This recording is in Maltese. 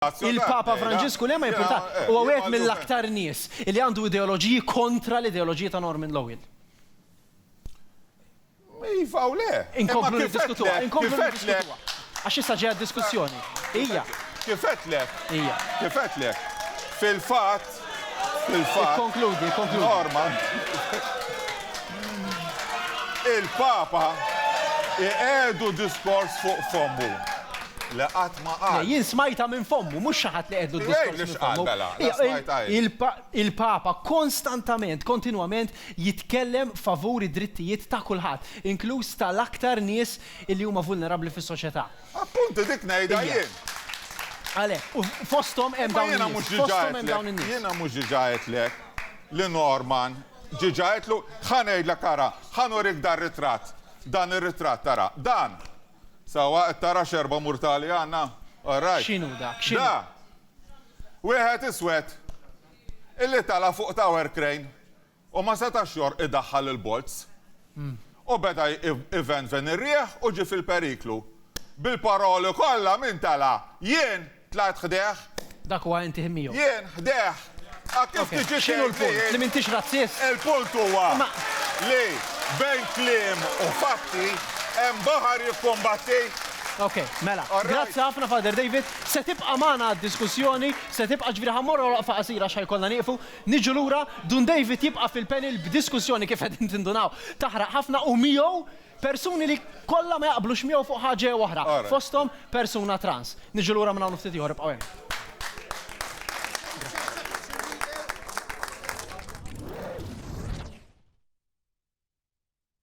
Il-Papa Franġisku li ma jimporta u għawet mill-aktar nies li għandu ideoloġiji kontra l-ideoloġija ta' Norman Lowell. Iva u le. Inkomplu diskutuwa, Għax issa ġeja diskussjoni. Ija. Kifetlek. Ija. Kifetlek. Fil-fat. Konkludi. Norman. Il-Papa iqedu diskors fuq fommu. Le għatma għal. Jien smajta minn fommu, mux xaħat li għeddu d-diskors. Il-Papa konstantament, kontinuament jitkellem favuri drittijiet ta' kulħadd, inkluż tal-aktar nies li huma vulnerabli fis-soċjetà. Appunto dik ngħidha jien. Għale, u fosthom hemm dawn in-nies. Jiena mhux ġiġajetlek li Norman ġiġajetlu ħanejdlek ara, ħanurik dan ritratt. Dan ir-ritratt tara. Dan. Sawa, tara xerba murtali għanna. Xinu dak? Da. Wieħed iswed illi tala fuq tower crane u ma setax jor idaħħal il-bolts. U beda iven ir-rieħ u ġi fil-periklu. Bil-paroli kollha min tala. Jien tlajt ħdeħ. Dak huwa inti ħmiju. Jien ħdeħ. Kif tiġi xinu l-punt? Li m'intix razzist? Il-punt huwa li bejn kliem u fatti hemm baħar jikkombatti. Ok, mela. Grazzi ħafna Father David. Se tibqa' magħna d-diskussjoni, se tibqa' ġifieri ħammorru waqfa qasira x'ħajkollna nieqfu. Niġu lura, Dun David jibqa' fil-panel b'diskussjoni kif qegħdin tindunaw. Taħraq ħafna u miegħu persuni li kollha ma jaqblux miegħu fuq ħaġa oħra. Fosthom persuna trans. Niġu lura minn hawn ftit ieħor ibqgħu.